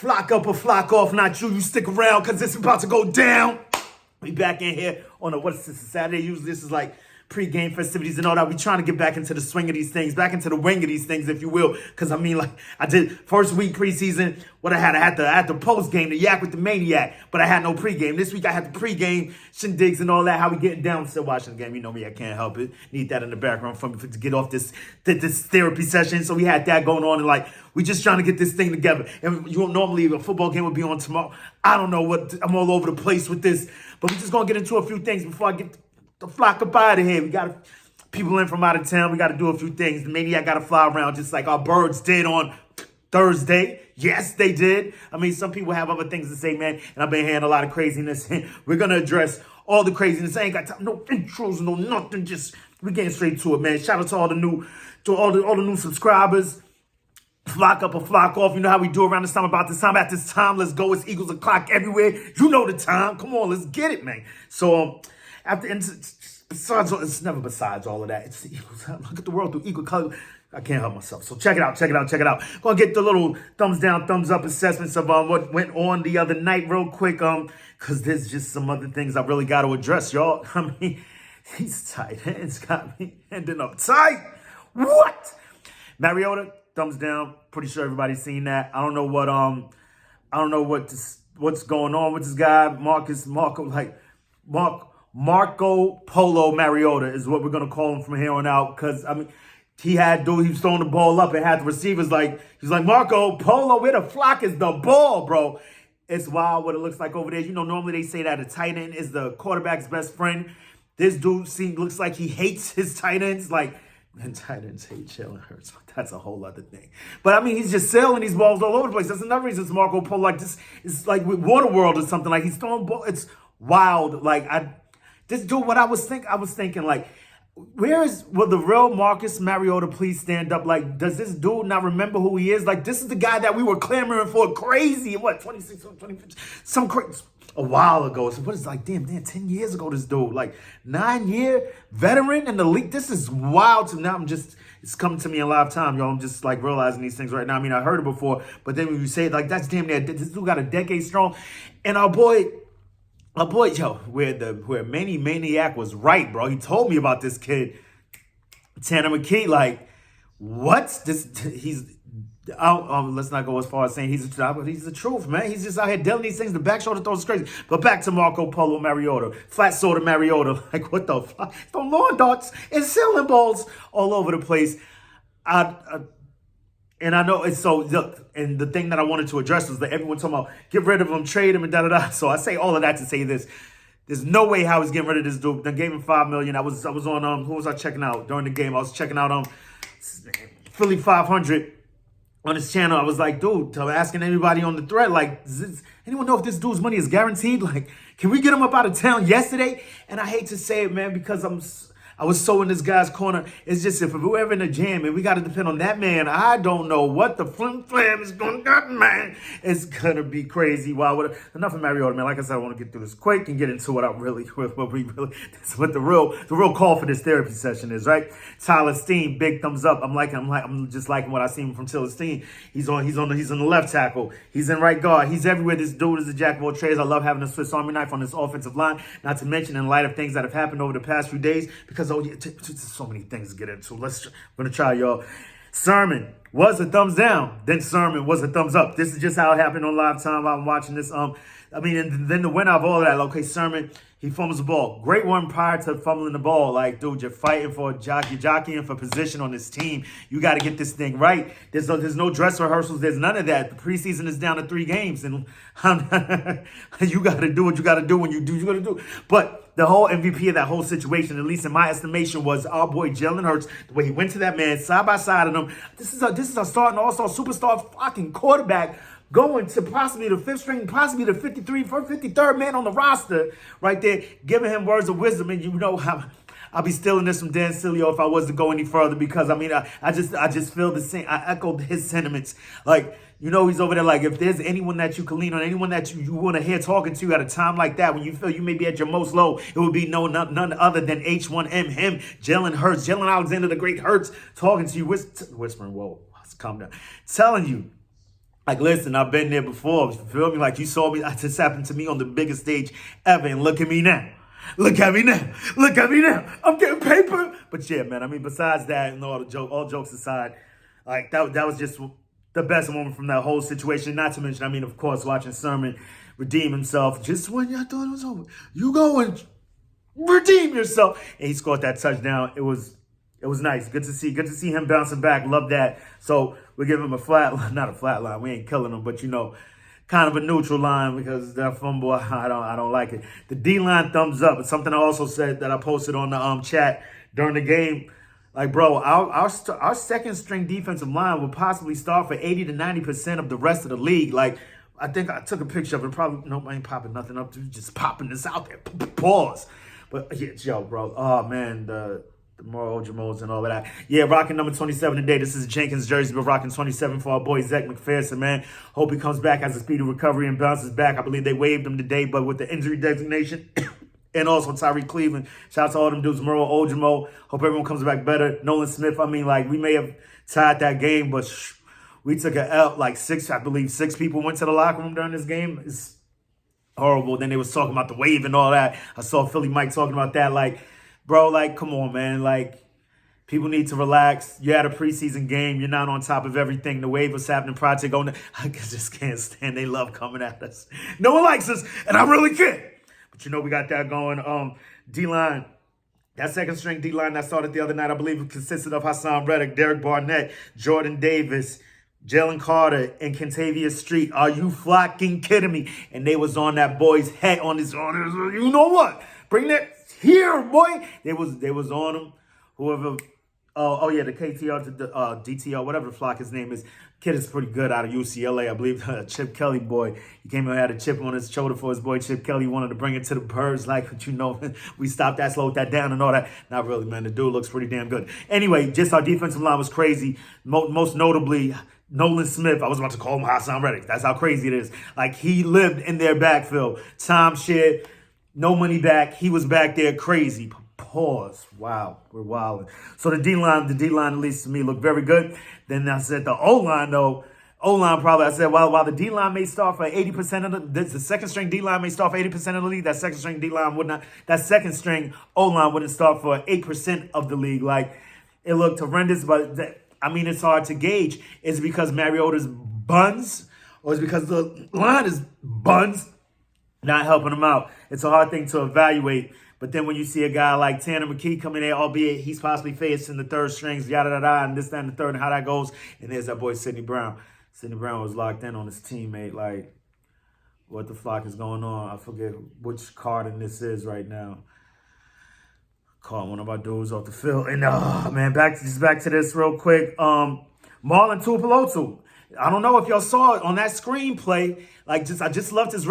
Flock up or flock off, not you. You stick around because it's about to go down. We back in here on what's this, Saturday? Usually this is like pre-game festivities and all that. We trying to get back into the swing of these things, back into the wing of these things, if you will. Because I mean, like I did first week preseason. What I had the post game, the yak with the maniac, but I had no pregame. This week I had the pregame shindigs and all that. How we getting down? Still watching the game. You know me, I can't help it. Need that in the background for me to get off this therapy session. So we had that going on, and like we just trying to get this thing together. And you don't normally a football game would be on tomorrow. I don't know what. I'm all over the place with this, but we're just gonna get into a few things before I get the flock up out of here. We got people in from out of town. We got to do a few things. The maniac got to fly around just like our birds did on Thursday. Yes, they did. I mean, some people have other things to say, man, and I've been hearing a lot of craziness. We're going to address all the craziness. I ain't got time, no intros, no nothing. Just, we getting straight to it, man. Shout out to all the new subscribers. Flock up or flock off. You know how we do around this time, about this time, at this time. Let's go. It's Eagles o'clock everywhere. You know the time. Come on, let's get it, man. So, besides, it's never besides all of that. It's the Eagles. Look at the world through equal color. I can't help myself. So check it out. Gonna get the little thumbs down, thumbs up assessments of what went on the other night real quick. Cause there's just some other things I really got to address, y'all. I mean, these tight ends got me ending up tight. What? Mariota, thumbs down. Pretty sure everybody's seen that. I don't know what's going on with this guy, Marco Polo Mariota is what we're going to call him from here on out. Because, I mean, he was throwing the ball up and had the receivers he's like, Marco Polo, where the flock is the ball, bro. It's wild what it looks like over there. You know, normally they say that a tight end is the quarterback's best friend. This dude looks like he hates his tight ends. Like, man, tight ends hate Jalen Hurts. That's a whole other thing. But, I mean, he's just sailing these balls all over the place. That's another reason it's Marco Polo. Like, this is like with Waterworld or something. Like, he's throwing balls. It's wild. Like, this dude, what I was thinking, like, will the real Marcus Mariota please stand up? Like, does this dude not remember who he is? Like, this is the guy that we were clamoring for crazy, 26, 25, some crazy, a while ago. So what is like, damn, 10 years ago, this dude, like 9-year veteran in the league. This is wild to now. It's coming to me in live time, y'all. I'm just like realizing these things right now. I mean, I heard it before, but then when you say it, like, that's damn near, this dude got a decade strong. And our boy, yo, where Manny Maniac was right, bro. He told me about this kid, Tanner McKee. Like, what? Let's not go as far as saying he's the truth, man. He's just out here dealing these things. The back shoulder throws is crazy. But back to Marco Polo Mariota, flat soda Mariota. Like, what the fuck? Throwing lawn darts and ceiling balls all over the place. And I know it's so, look, and the thing that I wanted to address was that everyone talking about get rid of him, trade him, and da-da-da. So I say all of that to say this. There's no way how he's getting rid of this dude. They gave him $5 million. I was on, who was I checking out during the game? I was checking out Philly 500 on his channel. I was like, dude, asking everybody on the thread, like, does anyone know if this dude's money is guaranteed? Like, can we get him up out of town yesterday? And I hate to say it, man, because I was so in this guy's corner. It's just if we're ever in a jam and we got to depend on that man, I don't know what the flim flam is going to happen, man. It's going to be crazy. Wow. Enough of Mariota, man. Like I said, I want to get through this quick and get into what that's what the real call for this therapy session is, right? Tyler Steen, big thumbs up. I'm just liking what I seen from Tyler Steen. He's on the left tackle. He's in right guard. He's everywhere. This dude is a jack of all trades. I love having a Swiss Army knife on this offensive line. Not to mention in light of things that have happened over the past few days, because there's so many things to get into. I'm going to try, y'all. Sermon was a thumbs down. Then Sermon was a thumbs up. This is just how it happened on live time. I'm watching this. And then the winner of all of that, okay, Sermon, he fumbles the ball. Great one prior to fumbling the ball. Like, dude, you're fighting for jockeying for position on this team. You got to get this thing right. There's no dress rehearsals. There's none of that. The preseason is down to 3 games. And you got to do what you got to do when you do what you got to do. But the whole MVP of that whole situation, at least in my estimation, was our boy Jalen Hurts. The way he went to that man side by side of him. This is a starting all-star superstar fucking quarterback going to possibly the 5th string, possibly the 53rd man on the roster right there, giving him words of wisdom. And you know how I'll be stealing this from Dan Sileo if I was to go any further, because I mean, I just feel the same. I echoed his sentiments. Like, you know, he's over there like, if there's anyone that you can lean on, anyone that you want to hear talking to at a time like that, when you feel you may be at your most low, it would be none other than H1M, him, Jalen Hurts, Jalen Alexander the Great Hurts, talking to you, whispering, whoa, calm down, telling you Like, listen, I've been there before. You feel me? Like, you saw me. This happened to me on the biggest stage ever. And look at me now. Look at me now. Look at me now. I'm getting paper. But yeah, man, I mean, besides that and all jokes aside, like, that was just the best moment from that whole situation. Not to mention, I mean, of course, watching Sermon redeem himself just when y'all thought it was over. You go and redeem yourself. And he scored that touchdown. It was nice. Good to see him bouncing back. Love that. So we give him a not a flat line. We ain't killing him, but kind of a neutral line because that fumble, I don't like it. The D-line thumbs up. It's something I also said that I posted on the chat during the game. Like, bro, our second string defensive line will possibly start for 80 to 90% of the rest of the league. Like, I think I took a picture of it. Probably, no, I ain't popping nothing up. Just popping this out there. Pause. But, yeah, yo, bro. Oh, man, the more Ojimos and all of that. Yeah, rocking number 27 today. This is Jenkins jersey, but rocking 27 for our boy Zach McPherson, man. Hope he comes back, has a speedy recovery and bounces back. I believe they waived him today, but with the injury designation and also Tyreek Cleveland. Shout out to all them dudes, Murrow, Ojimo. Hope everyone comes back better. Nolan Smith, I mean, like, we may have tied that game, but we took a L. Like, I believe six people went to the locker room during this game. It's horrible. Then they was talking about the wave and all that. I saw Philly Mike talking about that. Like, bro, like, come on, man. Like, people need to relax. You had a preseason game. You're not on top of everything. The wave was happening. Project on I just can't stand. They love coming at us. No one likes us, and I really can't. But we got that going. D-line. That second string D-line that started the other night, I believe it consisted of Hassan Reddick, Derek Barnett, Jordan Davis, Jalen Carter, and Kentavious Street. Are you fucking kidding me? And they was on that boy's head, on his, you know what? Bring that here, boy. They was on him. Whoever, the KTR, the DTR, whatever the flock his name is. Kid is pretty good out of UCLA, I believe. Chip Kelly boy. He came and had a chip on his shoulder for his boy Chip Kelly. Wanted to bring it to the birds, like, we stopped that, slowed that down and all that. Not really, man. The dude looks pretty damn good. Anyway, just our defensive line was crazy. Most notably, Nolan Smith. I was about to call him Hassan Reddick. That's how crazy it is. Like, he lived in their backfield. Time shit. No money back. He was back there crazy. Pause. Wow. We're wilding. So the D-line, at least to me, looked very good. Then I said the O-line, though. O-line probably, I said, while the D-line may start for 80% of the second string D-line may start for 80% of the league, that second string D-line would not, that second string O-line wouldn't start for 8% of the league. Like, it looked horrendous, but it's hard to gauge. Is it because Mariota's buns? Or is it because the line is buns? Not helping him out. It's a hard thing to evaluate. But then when you see a guy like Tanner McKee come in there, albeit he's possibly facing the third strings, yada-da-da, and this, that, and the third, and how that goes. And there's that boy, Sidney Brown. Sidney Brown was locked in on his teammate. Like, what the flock is going on? I forget which card in this is right now. Caught one of our dudes off the field. And, man, back to this real quick. Marlon Tuipulotu. I don't know if y'all saw it on that screenplay. Like, I just loved his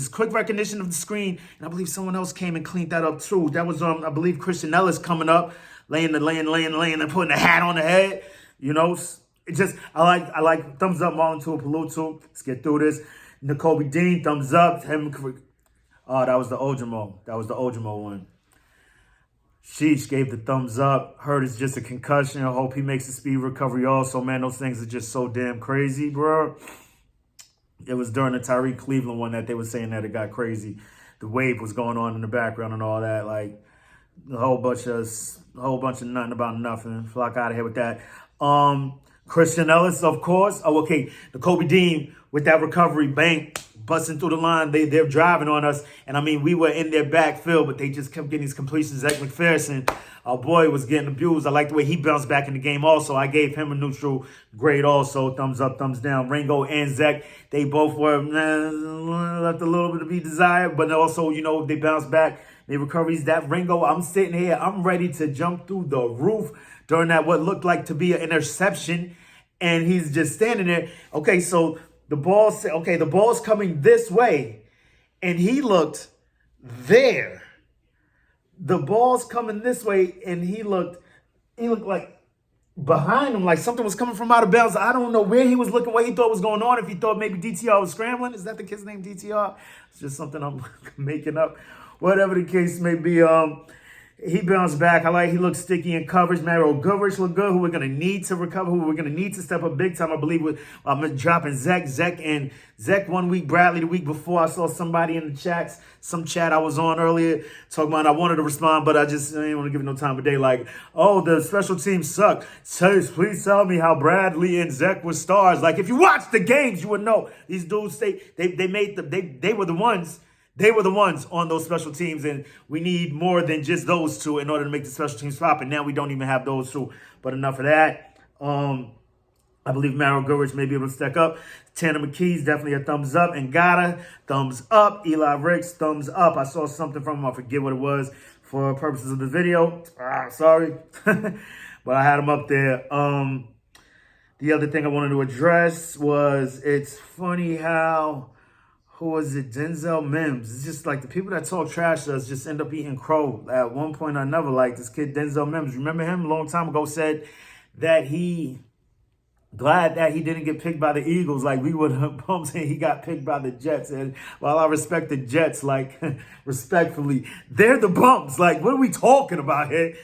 quick recognition of the screen. And I believe someone else came and cleaned that up too. That was, I believe, Christian Ellis coming up, laying and putting the hat on the head. It just, I like thumbs up Marlon Tuipulotu. Let's get through this. Nakobe Dean, thumbs up. Oh, that was the Ojimo. That was the Ojimo one. Sheesh gave the thumbs up. Heard it's just a concussion. I hope he makes a speed recovery also. Man, those things are just so damn crazy, bro. It was during the Tyreek Cleveland one that they were saying that it got crazy. The wave was going on in the background and all that. Like, a whole bunch of nothing about nothing. Flock out of here with that. Christian Ellis, of course. Oh, okay. The Kobe Dean with that recovery, bang, busting through the line. They're driving on us. And, we were in their backfield, but they just kept getting these completions. Zach McPherson, our boy, was getting abused. I like the way he bounced back in the game also. I gave him a neutral grade also. Thumbs up, thumbs down. Ringo and Zach, they both were left a little bit to be desired, but also, they bounced back. They recoveries. That Ringo, I'm sitting here. I'm ready to jump through the roof during that what looked like to be an interception. And he's just standing there. Okay, so the ball's coming this way. And he looked there. The ball's coming this way, and he looked like behind him, like something was coming from out of bounds. I don't know where he was looking, what he thought was going on, if he thought maybe DTR was scrambling. Is that the kid's name, DTR? It's just something I'm making up. Whatever the case may be, He bounced back. He looked sticky in coverage. Mario Goodrich looked good, who we're going to need to recover, who we're going to need to step up big time, I believe, with dropping Zach. Zach 1 week, Bradley the week before. I saw somebody in the chats, some chat I was on earlier, talking about I wanted to respond, but I didn't want to give it no time of day. Like, oh, the special teams suck. Please tell me how Bradley and Zach were stars. Like, if you watch the games, you would know. These dudes, they were the ones. They were the ones on those special teams, and we need more than just those two in order to make the special teams pop. And now we don't even have those two. But enough of that. I believe Mario Goodrich may be able to stack up. Tanner McKee's definitely a thumbs up. And Ngata, thumbs up. Eli Ricks, thumbs up. I saw something from him. I forget what it was for purposes of the video. Sorry. But I had him up there. The other thing I wanted to address was it's funny how... Who was it? Denzel Mims. It's just like the people that talk trash to us just end up eating crow at one point or another. Like this kid, Denzel Mims. Remember him a long time ago said that glad that he didn't get picked by the Eagles. Like we would have saying he got picked by the Jets. And while I respect the Jets, like respectfully, they're the bums. Like what are we talking about here?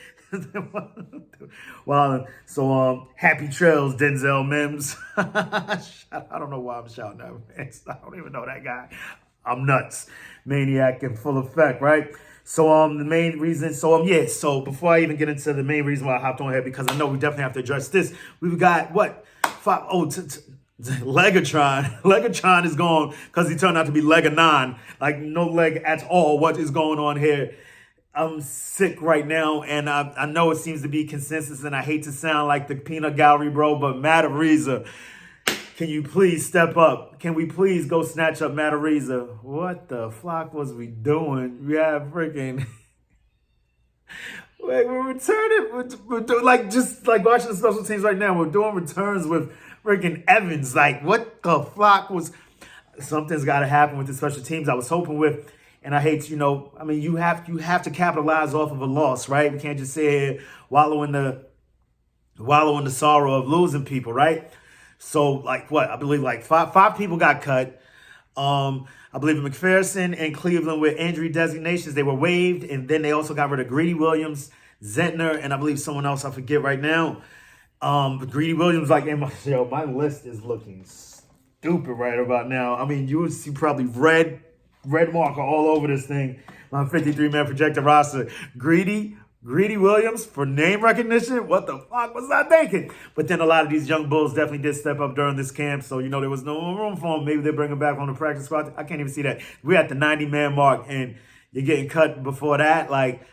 Well, so happy trails, Denzel Mims. I don't know why I'm shouting that. I don't even know that guy. I'm nuts, maniac in full effect, right? So the main reason, so before I even get into the main reason why I hopped on here, because I know we definitely have to address this. We've got what? Legatron. Legatron is gone because he turned out to be Leg-a-non. Like no leg at all. What is going on here? I'm sick right now, and I know it seems to be consensus, and I hate to sound like the peanut gallery, bro, but Matt Ariza, can you please step up? Can we please go snatch up Matt Ariza? What the flock was we doing? We have freaking... Like, we're returning, we're doing, like, just like watching the special teams right now, we're doing returns with freaking Evans. Like, what the flock was... Something's got to happen with the special teams. I was hoping with... And I hate, you have to capitalize off of a loss, right? We can't just sit here wallow in the sorrow of losing people, right? So, like what? I believe like five people got cut. I believe in McPherson and Cleveland with injury designations, they were waived, and then they also got rid of Greedy Williams, Zentner, and I believe someone else I forget right now. Greedy Williams, like my list is looking stupid right about now. I mean, you would see probably red marker all over this thing. My 53-man projected roster. Greedy Williams for name recognition. What the fuck was I thinking? But then a lot of these young bulls definitely did step up during this camp. So, there was no room for them. Maybe they bring them back on the practice squad. I can't even see that. We're at the 90-man mark and you're getting cut before that. Like,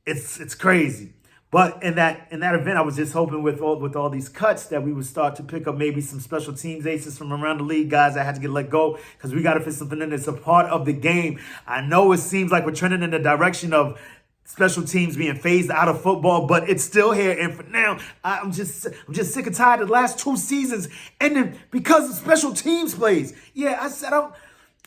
it's crazy. But in that event, I was just hoping with all these cuts that we would start to pick up maybe some special teams aces from around the league, guys that had to get let go, because we got to fit something in. It's a part of the game. I know it seems like we're trending in the direction of special teams being phased out of football, but it's still here. And for now, I'm just sick and tired of the last 2 seasons ending because of special teams plays. Yeah, I said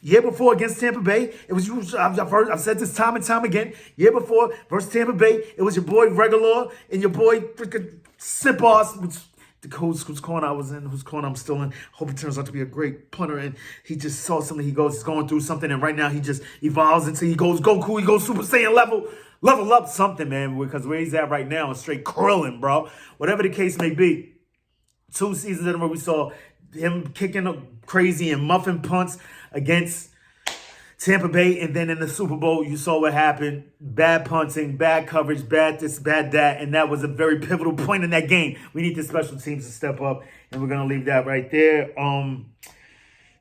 year before against Tampa Bay, it was you. I've said this time and time again. Year before versus Tampa Bay, it was your boy Regular and your boy freaking Sip-Ass, whose corner I was in, whose corner I'm still in. Hope he turns out to be a great punter, and he just saw something. He's going through something, and right now he just evolves until he goes Goku. He goes Super Saiyan level up something, man. Because where he's at right now is straight curling, bro. Whatever the case may be, 2 seasons in a row we saw him kicking up crazy and muffin punts against Tampa Bay, and then in the Super Bowl, you saw what happened. Bad punting, bad coverage, bad this, bad that, and that was a very pivotal point in that game. We need the special teams to step up, and we're going to leave that right there.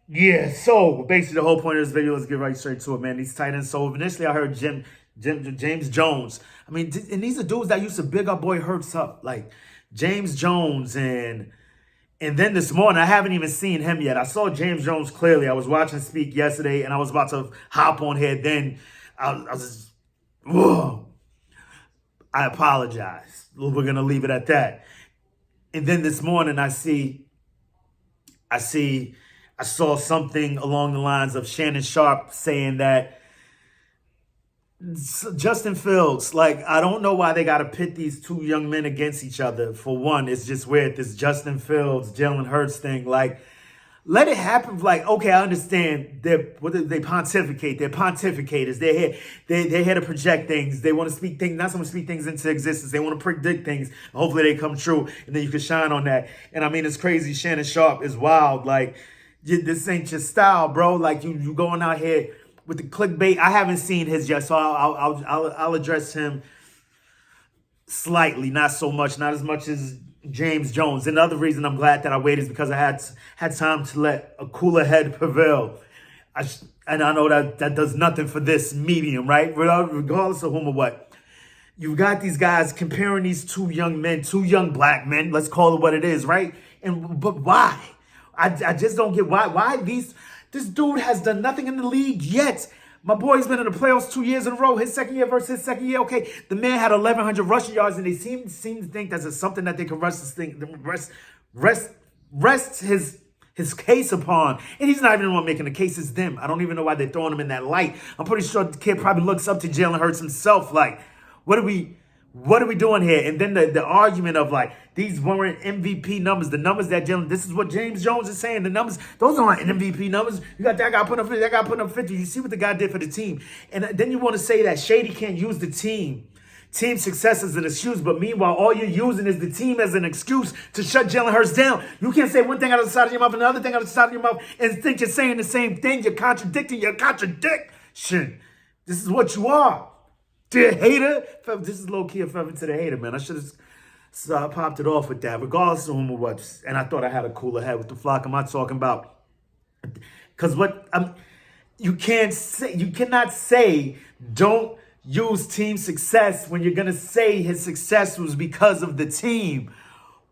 Yeah, so basically the whole point of this video, let's get right straight to it, man. These tight ends. So initially I heard James Jones. I mean, and these are dudes that used to big up boy Hurts up, like James Jones and then this morning, I haven't even seen him yet. I saw James Jones clearly. I was watching Speak yesterday, and I was about to hop on here. Then I was just, whoa. I apologize. We're going to leave it at that. And then this morning, I saw something along the lines of Shannon Sharp saying that Justin Fields, like, I don't know why they got to pit these 2 young men against each other. For one, it's just weird. This Justin Fields, Jalen Hurts thing. Like, Let it happen. Like, okay, I understand. They pontificate. They're pontificators. They're here. They're here to project things. They want to speak things, not so much speak things into existence. They want to predict things. Hopefully, they come true, and then you can shine on that. And I mean, it's crazy. Shannon Sharp is wild. Like, this ain't your style, bro. Like, you going out here with the clickbait. I haven't seen his yet, so I'll address him slightly, not so much, not as much as James Jones. And the other reason I'm glad that I waited is because I had time to let a cooler head prevail. And I know that does nothing for this medium, right? Regardless of whom or what. You've got these guys comparing these two young men, two young black men. Let's call it what it is, right? But why? I just don't get why this dude has done nothing in the league yet. My boy's been in the playoffs 2 years in a row. His second year versus his second year. Okay, the man had 1,100 rushing yards, and they seem to think that's something that they can rest his case upon. And he's not even the one making the case. It's them. I don't even know why they're throwing him in that light. I'm pretty sure the kid probably looks up to Jalen Hurts himself. Like, what are we doing here? And then the argument of like, these weren't MVP numbers. The numbers that this is what James Jones is saying. The numbers, those aren't MVP numbers. You got that guy putting up 50, that guy putting up 50. You see what the guy did for the team. And then you want to say that Shady can't use the team success as an excuse, but meanwhile, all you're using is the team as an excuse to shut Jalen Hurts down. You can't say one thing out of the side of your mouth and another thing out of the side of your mouth and think you're saying the same thing. You're contradicting your contradiction. This is what you are. Dear hater. This is low-key a favor to the hater, man. I should have popped it off with that, regardless of whom or what. And I thought I had a cooler head with the flock. Am I talking about? Because you cannot say don't use team success when you're gonna say his success was because of the team.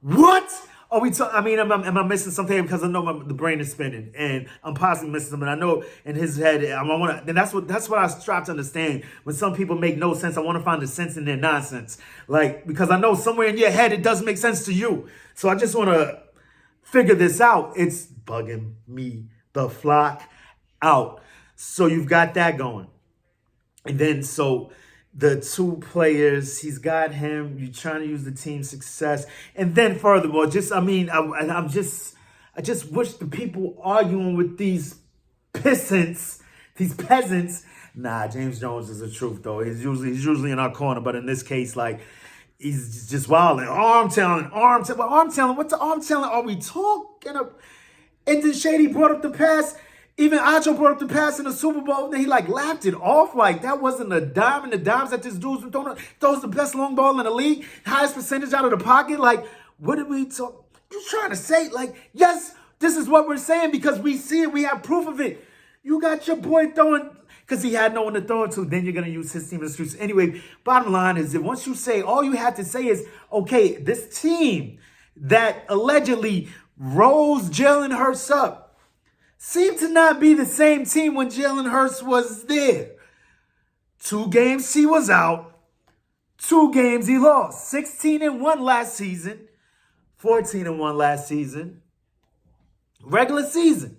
What? Are we I mean, am I missing something? Because I know the brain is spinning, and I'm possibly missing something. I know in his head, and that's what I strive to understand. When some people make no sense, I want to find the sense in their nonsense. Like, because I know somewhere in your head it doesn't make sense to you. So I just want to figure this out. It's bugging me, the flock, out. So you've got that going, and then so. The two players, he's got him. You're trying to use the team success, and then furthermore, I just wish the people arguing with these peasants. Nah, James Jones is the truth though. He's usually in our corner, but in this case, like he's just wilding. Arm talent. What the arm talent are we talking about? And then Shady brought up the pass. Even Acho brought up the pass in the Super Bowl, and he like laughed it off like that wasn't a dime, and the dimes that this dude's been throwing. Throws the best long ball in the league, highest percentage out of the pocket. Like, what did we talk? You trying to say like, yes, this is what we're saying because we see it, we have proof of it. You got your boy throwing because he had no one to throw it to. Then you're gonna use his team as excuse. Anyway, bottom line is that once you say, all you have to say is, okay, this team that allegedly rose Jalen Hurts up seemed to not be the same team when Jalen Hurts was there. 2 games he was out. 2 games he lost. 16-1 last season. 14-1 last season. Regular season.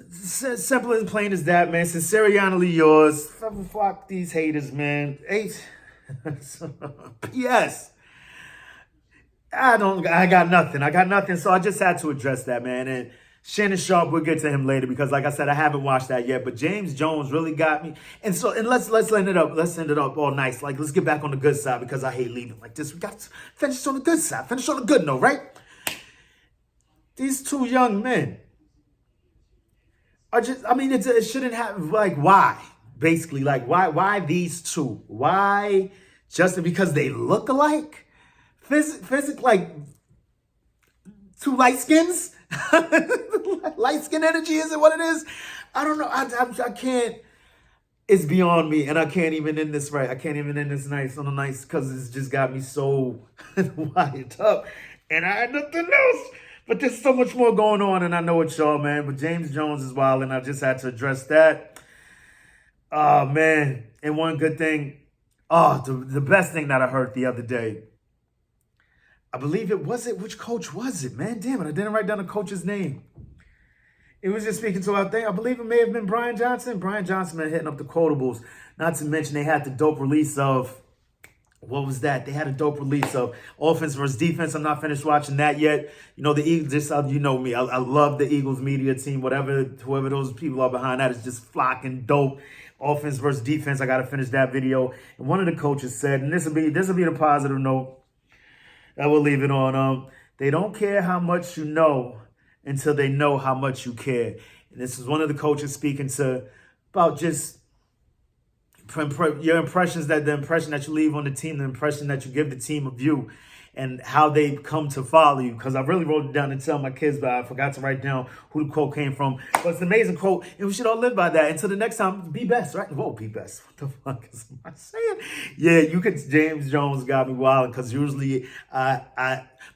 Simple and plain as that, man. Sincerely yours. Fuck these haters, man. P.S. I got nothing. So I just had to address that, man. And Shannon Sharp, we'll get to him later because, like I said, I haven't watched that yet. But James Jones really got me. And let's end it up. Let's end it up all nice. Like, let's get back on the good side because I hate leaving like this. We got to finish on the good side. Finish on the good note, right? These 2 young men are just. I mean, it shouldn't have. Like, why? Basically, like, why these 2? Why? Just because they look alike? Physical, like 2 light skins? Light skin energy, is it what it is? I don't know. I can't. It's beyond me, and I can't even end this right. I can't even end this nice on a nice because it's just got me so wired up, and I had nothing else. But there's so much more going on, and I know it's y'all, man. But James Jones is wild, and I just had to address that. Oh man, and one good thing. Oh, the best thing that I heard the other day. I believe which coach was it, man? Damn it, I didn't write down the coach's name. It was just speaking to our thing. I believe it may have been Brian Johnson. Brian Johnson been hitting up the quotables. Not to mention they had the dope release of what was that? They had a dope release of offense versus defense. I'm not finished watching that yet. You know, the Eagles, just, you know me. I love the Eagles media team. Whoever those people are behind that is just flocking dope. Offense versus defense. I got to finish that video. And one of the coaches said, and this will be the positive note that we'll leave it on. They don't care how much you know until they know how much you care. And this is one of the coaches speaking to about just your impressions, the impression that you leave on the team, the impression that you give the team of you, and how they come to follow you. Because I really wrote it down to tell my kids, but I forgot to write down who the quote came from. But it's an amazing quote, and we should all live by that. Until the next time, be best, right? Whoa, be best. What the fuck is I saying? Yeah, you could. James Jones got me wild because usually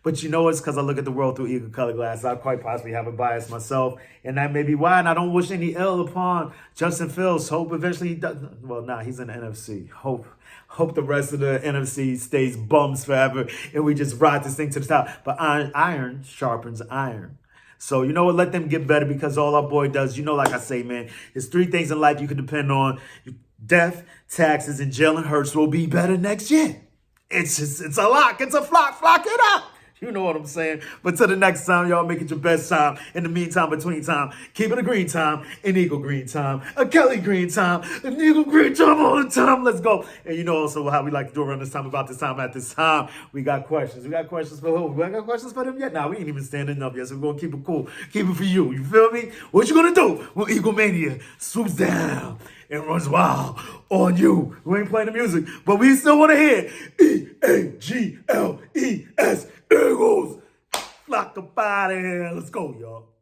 but you know it's because I look at the world through eagle color glasses. I quite possibly have a bias myself, and that may be why. And I don't wish any ill upon Justin Fields. Hope eventually he does. Well, nah, he's in the NFC. Hope the rest of the NFC stays bums forever, and we just ride this thing to the top. But iron sharpens iron. So, you know what? Let them get better, because all our boy does, you know, like I say, man, there's 3 things in life you can depend on: death, taxes, and Jalen Hurts will be better next year. It's a lock. It's a flock. Flock it up. You know what I'm saying? But till the next time, y'all, make it your best time. In the meantime, between time, keep it a green time, an Eagle green time, a Kelly green time, an Eagle green time all the time. Let's go. And you know also how we like to do around this time, about this time, at this time. We got questions. We got questions for who? We got questions for them yet? Nah, we ain't even standing up yet, so we're going to keep it cool. Keep it for you. You feel me? What you going to do when Eagle Mania swoops down and runs wild on you? We ain't playing the music, but we still want to hear EAGLES. Eagles. Flock up out of here. Let's go, y'all.